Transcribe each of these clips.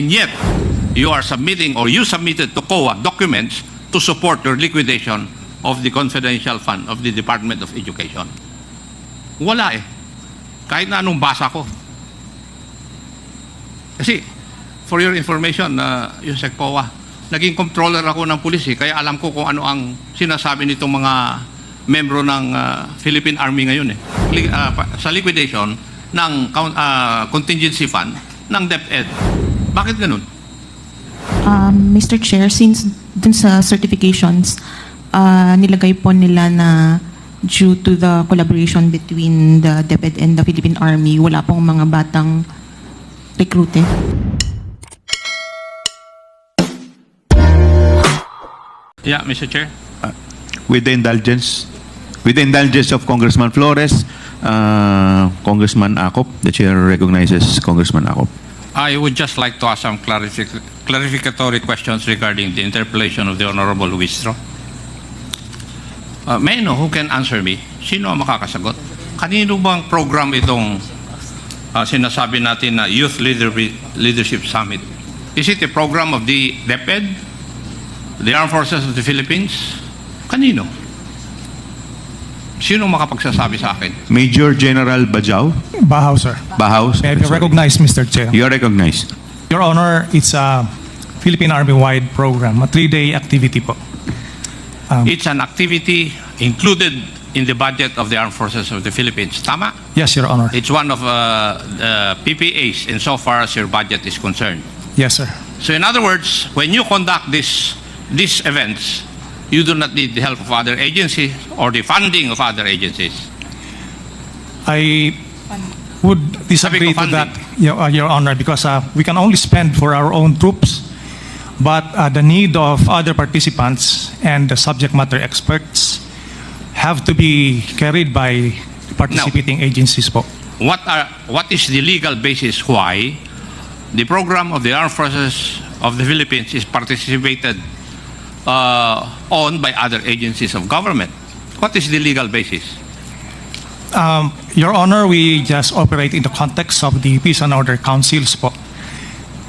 And yet, you are submitting or you submitted to COA documents to support your liquidation of the confidential fund of the Department of Education. Wala eh. Kahit na anong basa ko. Kasi, for your information, Yusek COA, naging controller ako ng pulis eh, kaya alam ko kung ano ang sinasabi nitong mga membro ng Philippine Army ngayon eh. Sa liquidation ng contingency fund ng DepEd. Bakit ganun? Mr. Chair, since dun sa certifications, nilagay po nila na due to the collaboration between the DepEd and the Philippine Army, wala pong mga batang rekrute. Yeah, Mr. Chair. With the indulgence of Congressman Flores, Congressman Acop, the chair recognizes Congressman Acop. I would just like to ask some clarificatory questions regarding the interpellation of the Honorable Wistro. May I know who can answer me? Sino ang makakasagot? Kanino bang program itong sinasabi natin na Youth Leadership Summit? Is it a program of the DepEd? The Armed Forces of the Philippines? Kanino? Sino makapagsasabi sa akin? Major General Bajau. Bahaw, sir. Bahaw. May I be recognized, Mr. Chair? You are recognized. Your Honor, it's a Philippine Army-wide program, a 3-day activity po. It's an activity included in the budget of the Armed Forces of the Philippines. Tama? Yes, Your Honor. It's one of the PPAs insofar as your budget is concerned. Yes, sir. So in other words, when you conduct these events, you do not need the help of other agencies or the funding of other agencies. I would disagree to Sabi ko that, Your Honor, because we can only spend for our own troops, but the need of other participants and the subject matter experts have to be carried by participating agencies po. What is the legal basis why the program of the Armed Forces of the Philippines is participated on by other agencies of government? What is the legal basis? Your Honor, we just operate in the context of the Peace and Order Councils po.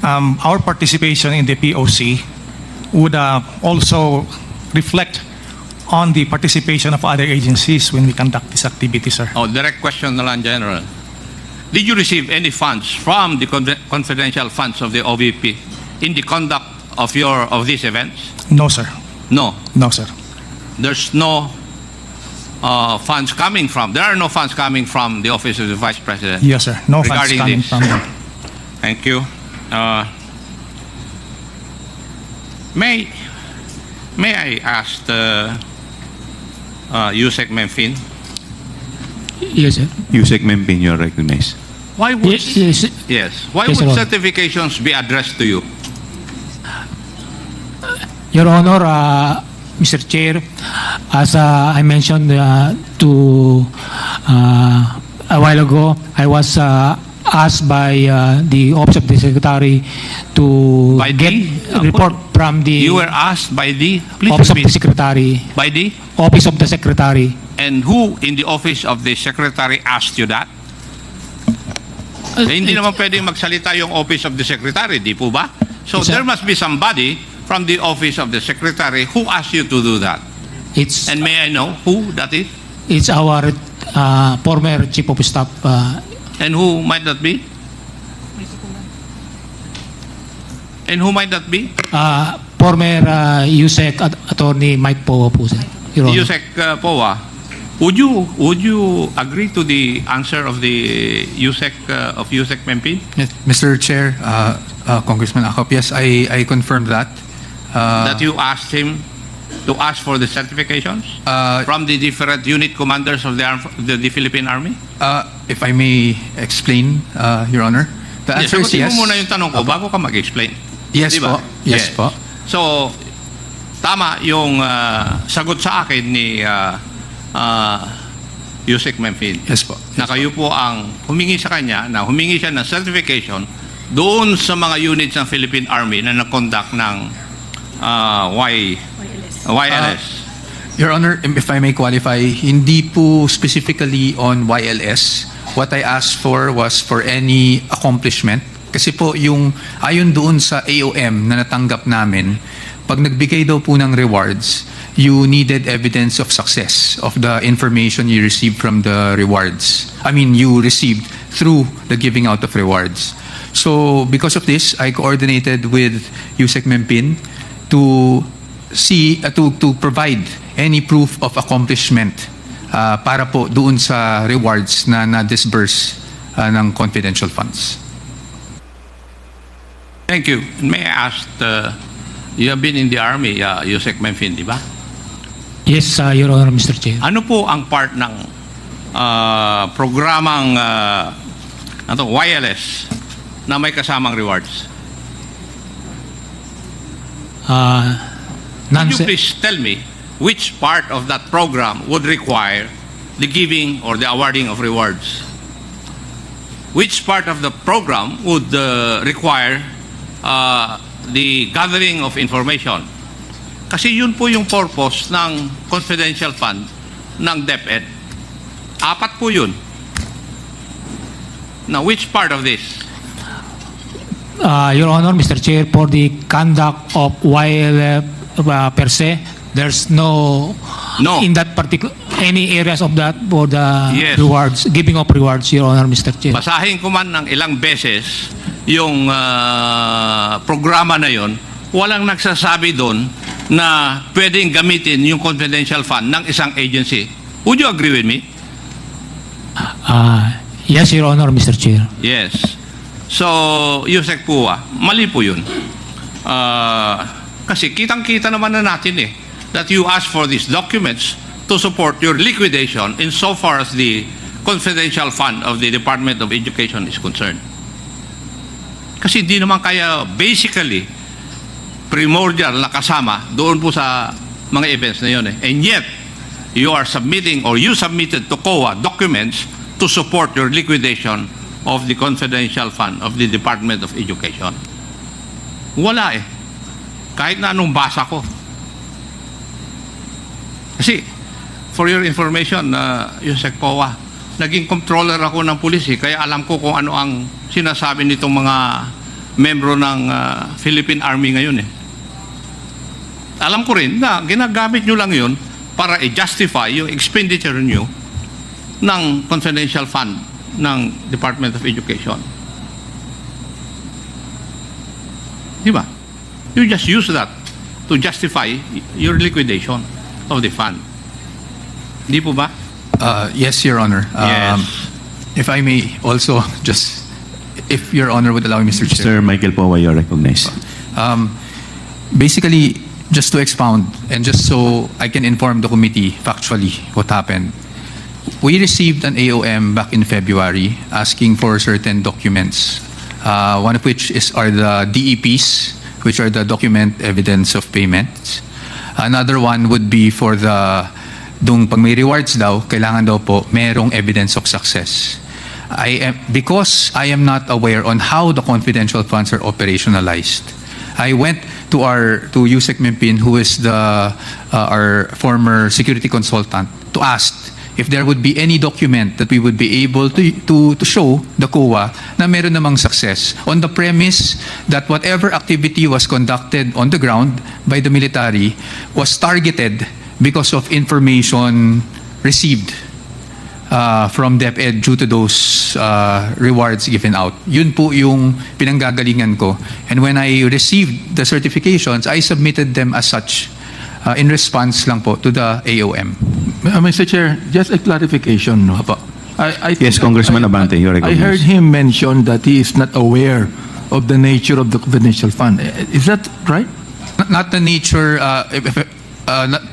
Our participation in the POC would also reflect on the participation of other agencies when we conduct this activity, sir. Oh, direct question na lang, General. Did you receive any funds from the confidential funds of the OVP in the conduct of these events? No, sir. No. No, sir. There's no funds coming from. There are no funds coming from the Office of the Vice President. Yes, sir. No funds Regarding coming this. from them. Thank you. May I ask Yusek Memphine? Yes, sir. Yusek Mempin, you are recognized. Why would Yes, Why Yes, would Your Honor. certifications be addressed to you? Your Honor, Mr. Chair, as I mentioned to a while ago, I was asked by the Office of the Secretary to By get the- a report from the You were asked by the Office of repeat. the Secretary. By the Office of the Secretary. and who in the Office of the Secretary asked you that? Hindi naman pwedeng magsalita yung Office of the Secretary, di po ba? So Yes, sir. there must be somebody from the Office of the Secretary who asked you to do that. It's And may I know who that is? it's our former Chief of Staff. And who might that be? And who might that be? Former USEC Attorney Mike Poe po, sir. Your Honor. Yusek Poa, would you agree to the answer of the Yusek of Yusek Mempin? Yes, Mr. Chair, Congressman Acop, yes, I confirm that. That you asked him to ask for the certifications from the different unit commanders of the Philippine Army? If I may explain, Your Honor, the answer is Sagutin yes. mo muna yung tanong ko bago ka mag-explain. Yes Di ba? po. Yes po. So, tama yung sagot sa akin ni Yusek Mempin. Yes po. Na kayo po ang humingi sa kanya, na humingi siya ng certification doon sa mga units ng Philippine Army na nag-conduct ng YLS. Your Honor, if I may qualify, hindi po specifically on YLS. What I asked for was for any accomplishment Kasi po yung ayon doon sa AOM na natanggap namin, pag nagbigay daw po ng rewards, you needed evidence of success of the information you received from the rewards. I mean, you received through the giving out of rewards. So because of this, I coordinated with USEC Mempin to to provide any proof of accomplishment para po doon sa rewards na na-disburse ng confidential funds. Thank you. May I ask, you have been in the Army, Yusek Memphis, di ba? Yes, Your Honor, Mr. Chair. Ano po ang part ng programang wireless na may kasamang rewards? Could you please tell me which part of that program would require the giving or the awarding of rewards? Which part of the program would require the gathering of information? Kasi yun po yung purpose ng confidential fund ng DepEd. 4 po yun. Now, which part of this? Your Honor, Mr. Chair, for the conduct of wireless per se, there's no in that particular any areas of that for the Yes. rewards, giving of rewards, Your Honor, Mr. Chair. Basahin ko man ng ilang beses yung programa na yon, walang nagsasabi doon na pwedeng gamitin yung confidential fund ng isang agency. Would you agree with me? Yes, Your Honor, Mr. Chair. Yes. So, Yusek po, mali po yun. Kasi kitang-kita naman na natin that you ask for these documents to support your liquidation insofar as the confidential fund of the Department of Education is concerned. Kasi di naman kaya basically primordial na kasama doon po sa mga events na yun. And yet, you are submitting or you submitted to COA documents to support your liquidation of the confidential fund of the Department of Education. Wala kahit na anong basa ko. Kasi, for your information, yung sa COA, naging controller ako ng pulis kaya alam ko kung ano ang sinasabi nitong mga membro ng Philippine Army ngayon Alam ko rin na ginagamit nyo lang yun para i-justify yung expenditure nyo ng confidential fund ng Department of Education. Di ba? You just use that to justify your liquidation of the fund. Di po ba? Yes, Your Honor. Yes. If I may also just, if Your Honor would allow me, Mr. Chair. Mr. Michael Powa, you're recognized. Basically, just to expound and just so I can inform the committee factually what happened. We received an AOM back in February asking for certain documents, one of which are the DEPs, which are the document evidence of payments. Another one would be for pag may rewards daw, kailangan daw po merong evidence of success. Because I am not aware on how the confidential funds are operationalized, I went to USEC Mempin, who is our former security consultant, to ask if there would be any document that we would be able to show the COA na meron namang success, on the premise that whatever activity was conducted on the ground by the military was targeted because of information received from DepEd due to those rewards given out. Yun po yung pinanggagalingan ko. And when I received the certifications, I submitted them as such in response lang po to the AOM. Mr. Chair, just a clarification. No? Opo. Yes, Congressman Abante, you're I recognized. heard him mention that he is not aware of the nature of the confidential fund. Is that right? Not the nature,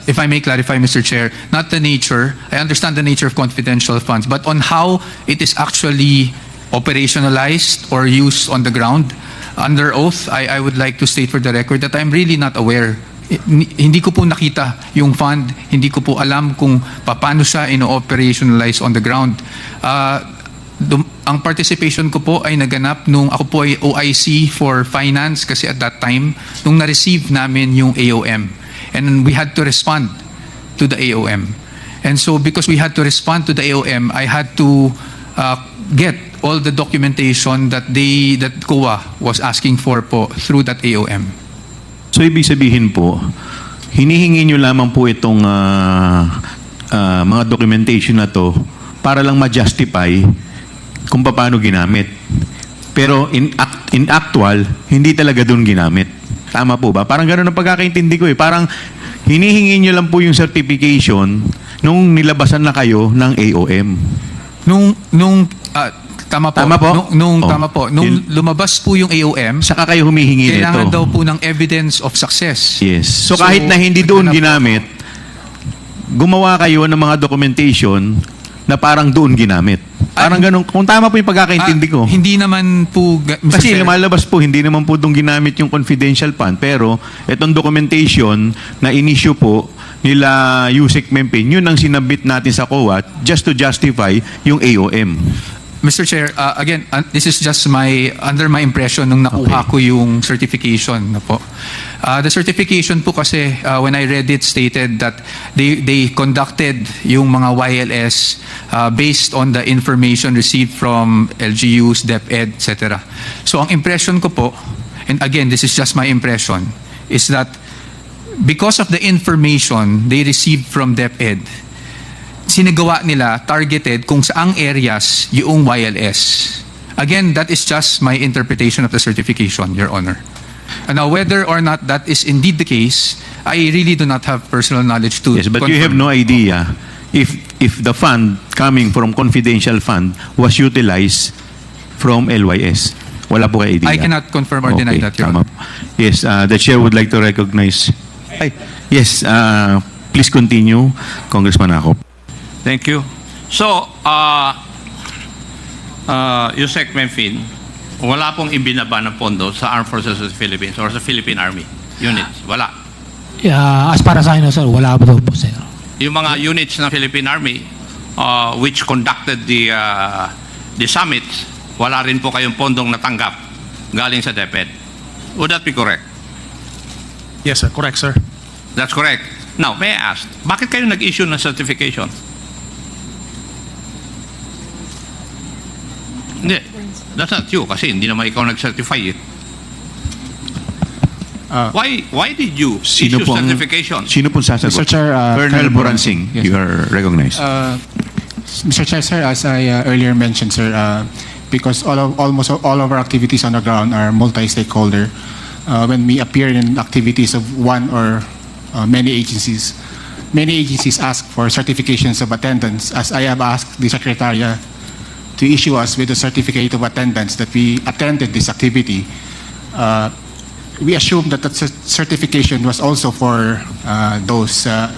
if I may clarify, Mr. Chair, not the nature, I understand the nature of confidential funds, but on how it is actually operationalized or used on the ground. Under oath, I would like to state for the record that I'm really not aware. Hindi ko po nakita yung fund, hindi ko po alam kung paano siya ino-operationalize on the ground. Ang participation ko po ay naganap nung ako po ay OIC for finance kasi at that time, nung na-receive namin yung AOM. And we had to respond to the AOM. And so because we had to respond to the AOM, I had to get all the documentation that COA was asking for po through that AOM. So ibig sabihin po, hinihingi nyo lamang po itong mga documentation na to para lang ma-justify kung paano ginamit. Pero in actual, hindi talaga doon ginamit. Tama po ba? Parang gano'n ang pagkakaintindi ko eh. Parang hinihingi nyo lang po yung certification nung nilabasan na kayo ng AOM. Tama po. Tama po? Tama po. Nung lumabas po yung AOM, Saka kayo humihingi nito. kailangan daw po ng evidence of success. Yes. So kahit na hindi doon ginamit, gumawa kayo ng mga documentation na parang doon ginamit. Parang ganun. Kung tama po yung pagkakaintindi ko. Hindi naman po, Mr. Kasi Chair. lumalabas po, hindi naman po doon ginamit yung confidential fund. Pero itong documentation na in-issue po nila Yusek Mempin, yun ang sinabit natin sa COA just to justify yung AOM. Mr. Chair, again, this is just under my impression nung nakuha ko yung certification na po. The certification po kasi, when I read it, stated that they conducted yung mga YLS based on the information received from LGUs, DepEd, etc. So ang impression ko po, and again, this is just my impression, is that because of the information they received from DepEd, sinagawa nila targeted kung saang areas yung YLS. Again, that is just my interpretation of the certification, Your Honor. And now, whether or not that is indeed the case, I really do not have personal knowledge to Yes, but confirm. you have no idea if the fund coming from confidential fund was utilized from LYS. Wala po kayo idea. I cannot confirm or deny that, Your tama Honor. po. Yes, the chair would like to recognize. Yes, please continue, Congressman Nako. Thank you. So, Yusek Mempin, wala pong ibinaba ng pondo sa Armed Forces of the Philippines or sa Philippine Army units. Wala. As para sa akin, sir, wala pa daw po, sir. Yung mga units ng Philippine Army which conducted the summits, wala rin po kayong pondong natanggap galing sa DepEd. Would that be correct? Yes, sir. Correct, sir. That's correct. Now, may I ask, bakit kayo nag-issue ng certification? Hindi. That's not you kasi hindi naman ikaw nag-certify it. Why did you issue certification? Sino pong sasagot? Mr. Chair, Colonel Colonel Boransing, Yes. you are recognized. Mr. Chair, sir, as I earlier mentioned, sir, because almost all of our activities on the ground are multi-stakeholder. When we appear in activities of one or many agencies ask for certifications of attendance, as I have asked the Secretariat to issue us with a certificate of attendance that we attended this activity. We assume that the certification was also for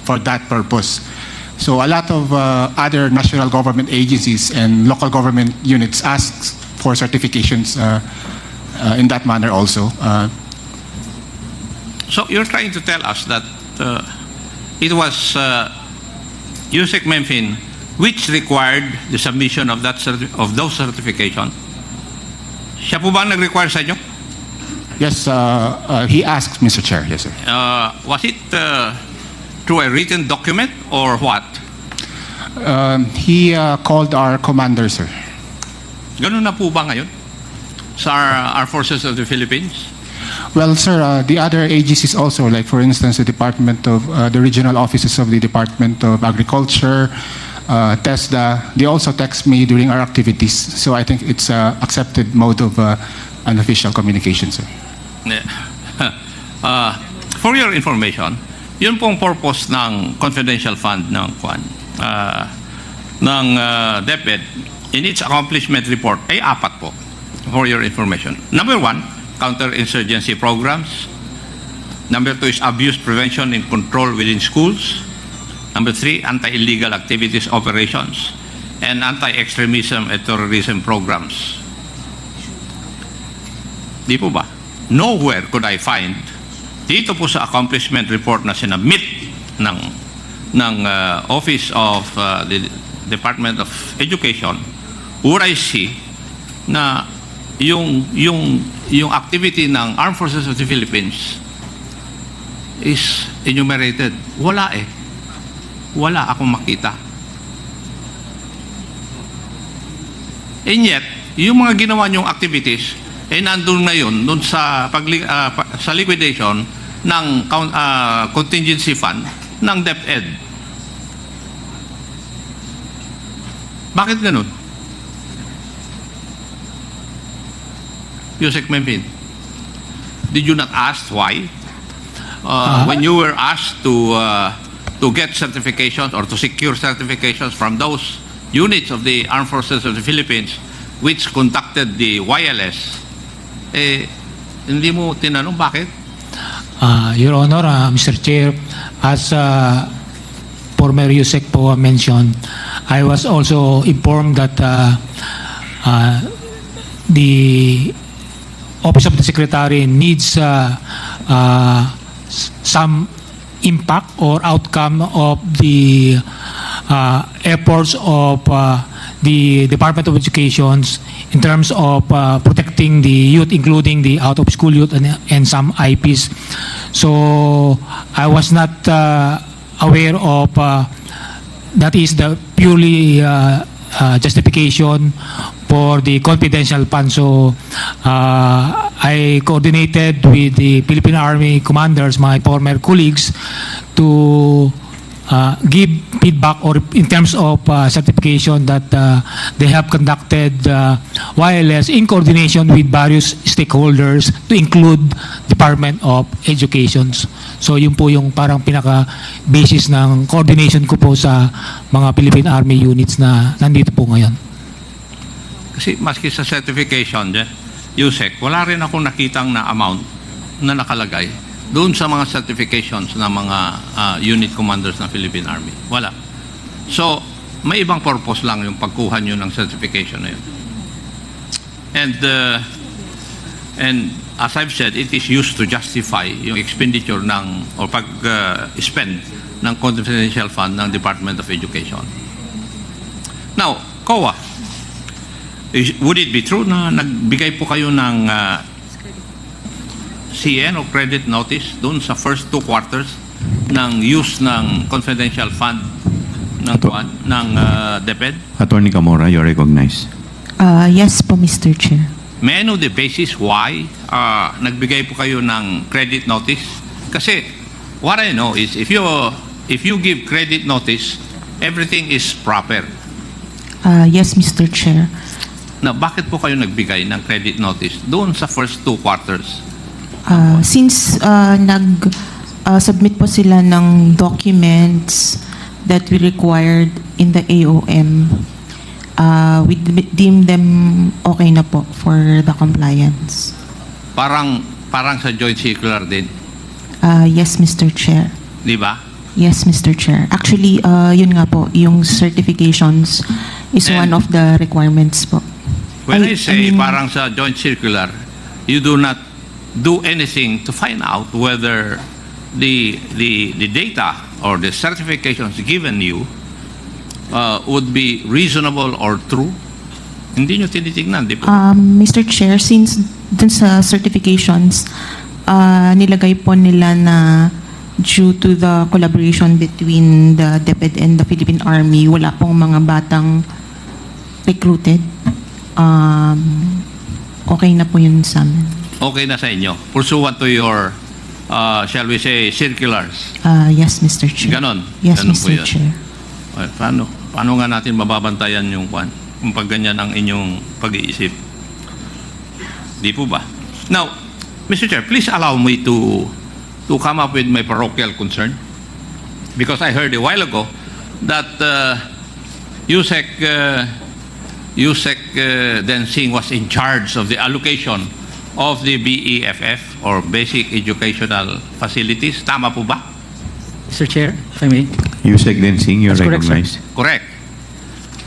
for that purpose. So a lot of other national government agencies and local government units ask for certifications in that manner also. So you're trying to tell us that it was Yusek Mempin which required the submission of those certifications? Siya po ba ang nag-require sa inyo? Yes, he asked, Mr. Chair. Yes, sir. Was it through a written document or what? He called our commander, sir. Ganun na po ba ngayon sa Armed Forces of the Philippines? Well, sir, the other agencies also, like for instance, the Department of the regional offices of the Department of Agriculture, TESDA, they also text me during our activities. So I think it's an accepted mode of unofficial communication, sir. For your information, yun pong purpose ng confidential fund ng DepEd in its accomplishment report ay 4 po, for your information. Number 1, counterinsurgency programs. Number 2 is abuse prevention and control within schools. Number 3, anti-illegal activities operations and anti-extremism and terrorism programs. Di po ba? Nowhere could I find dito po sa accomplishment report na sinabmit ng Office of the Department of Education would I see na yung activity ng Armed Forces of the Philippines is enumerated. Wala eh. Wala akong makita. And yet, yung mga ginawa niyong activities, nandun na yun, dun sa, sa liquidation ng contingency fund ng DepEd. Bakit ganun? Yusek Mempin, did you not ask why? When you were asked to get certifications or to secure certifications from those units of the Armed Forces of the Philippines which conducted the wireless, hindi mo tinanong bakit? Your Honor, Mr. Chair, as former Yusek po mentioned, I was also informed that the Office of the Secretary needs some impact or outcome of the efforts of the Department of Education in terms of protecting the youth, including the out-of-school youth and some IPs. So I was not aware of that is the purely justification for the confidential fund. So I coordinated with the Philippine Army commanders, my former colleagues, to give feedback or in terms of certification that they have conducted wireless in coordination with various stakeholders to include Department of Education. So yun po yung parang pinaka-basis ng coordination ko po sa mga Philippine Army units na nandito po ngayon. Kasi maski sa certification, Yusek, wala rin akong nakitang na amount na nakalagay doon sa mga certifications ng mga unit commanders ng Philippine Army. Wala. So, may ibang purpose lang yung pagkuha nyo ng certification na yun. And as I've said, it is used to justify yung expenditure ng or pag-spend ng confidential fund ng Department of Education. Now, COA, would it be true na nagbigay po kayo ng CN o credit notice doon sa first 2 quarters ng use ng confidential fund ng DepEd? Attorney Camora, you're recognized. Yes po, Mr. Chair. May I know the basis why nagbigay po kayo ng credit notice? Kasi what I know is if you give credit notice, everything is proper. Yes, Mr. Chair. Na bakit po kayo nagbigay ng credit notice doon sa first 2 quarters? Since nag-submit po sila ng documents that we required in the AOM, we deem them okay na po for the compliance. Parang sa joint circular din, Yes, Mr. Chair. di ba? Yes, Mr. Chair. Actually, yun nga po, yung certifications is And- one of the requirements po. When I say mean- parang sa joint circular, you do not do anything to find out whether the data or the certifications given you would be reasonable or true. Hindi nyo tinitignan, di ba? Mr. Chair, since dun sa certifications, nilagay po nila na due to the collaboration between the DepEd and the Philippine Army, wala pong mga batang recruited. Okay na po yun sa amin. Okay na sa inyo. Pursuant to your, shall we say, circulars. Yes, Mr. Chair. Ganon. Yes, Ganon po Mr. yun. Chair. Well, paano nga natin mababantayan yung kung pag ganyan ang inyong pag-iisip? Di po ba? Now, Mr. Chair, please allow me to come up with my parochial concern. Because I heard a while ago that Yusek Densing was in charge of the allocation of the BEFF or Basic Educational Facilities. Tama po ba? Mr. Chair, if I may. Yusek Densing, you're That's correct, sir. recognized. Correct.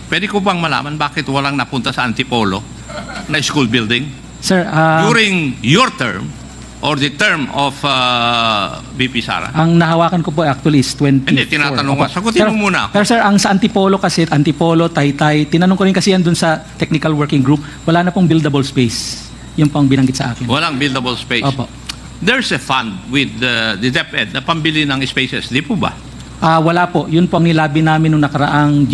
Pwede ko bang malaman bakit walang napunta sa Antipolo na school building Sir, during your term or the term of VP Sara? ang nahawakan ko po actually is 24. Hindi, tinatanong ko. Opo. Sagutin mo muna ako. Pero sir, ang sa Antipolo kasi, Antipolo, Taytay, tinanong ko rin kasi yan dun sa technical working group, wala na pong buildable space. Yung pang binanggit sa akin. Walang buildable space. Opo. There's a fund with the DepEd na pambili ng spaces. Di po ba? Wala po. Yun po ang nilabi namin nung nakaraang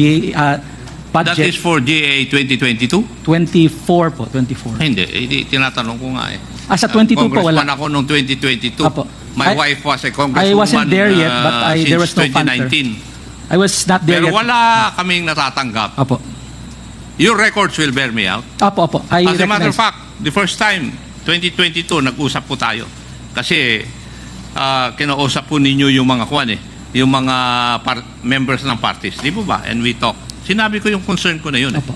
That budget. is for GA 2022? 24 po, 24. Hindi, tinatanong ko nga eh. Sa 22 po, Congressman wala. ako noong 2022. Apo. My I- wife was a congresswoman I wasn't there yet, but there was since no fund, sir. 2019. I was not there Pero yet. wala kaming natatanggap. Apo. Your records will bear me out. Apo. I As a matter of recognize. fact, the first time, 2022, nag-usap po tayo. Kasi kinausap po ninyo yung mga kwan eh, yung mga members ng parties. Di po ba? And we talk. Sinabi ko yung concern ko na yun eh. Apo.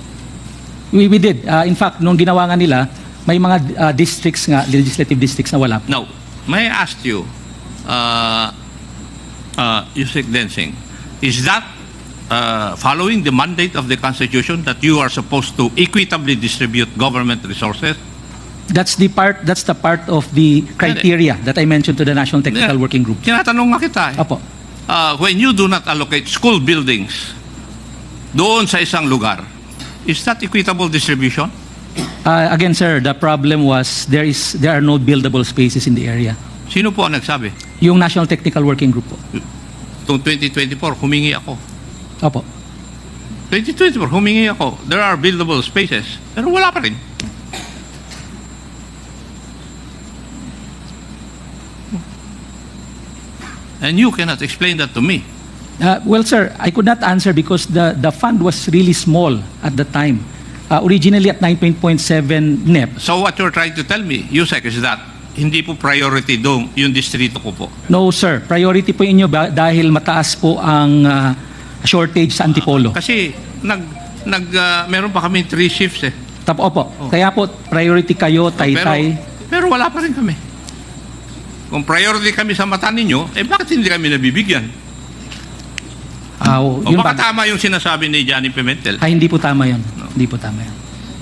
We did. In fact, nung ginawa nga nila, may mga districts nga, legislative districts na wala. Now, may I ask you, Yusek Densing, is that following the mandate of the Constitution that you are supposed to equitably distribute government resources? That's the part of the criteria that I mentioned to the National Technical Working Group. Tinatanong nga kita eh. Apo. When you do not allocate school buildings doon sa isang lugar, is that equitable distribution? Again, sir, the problem was there are no buildable spaces in the area. Sino po ang nagsabi? Yung National Technical Working Group po. Noong 2024, humingi ako. Opo. 2024, humingi ako. There are buildable spaces. Pero wala pa rin. And you cannot explain that to me. Well, sir, I could not answer because the fund was really small at the time. Originally at 9.7 NEP. So what you're trying to tell me, Yusek, is that hindi po priority doon yung distrito ko po. No, sir. Priority po inyo dahil mataas po ang shortage sa Antipolo. Kasi meron pa kami 3 shifts eh. Opo. Kaya po, priority kayo, Taytay. Pero wala pa rin kami. Kung priority kami sa mata ninyo, bakit hindi kami nabibigyan? O Yun baka ba? tama yung sinasabi ni Johnny Pimentel? Hindi po tama yun. Hindi po tama yun.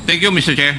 Thank you, Mr. Chair.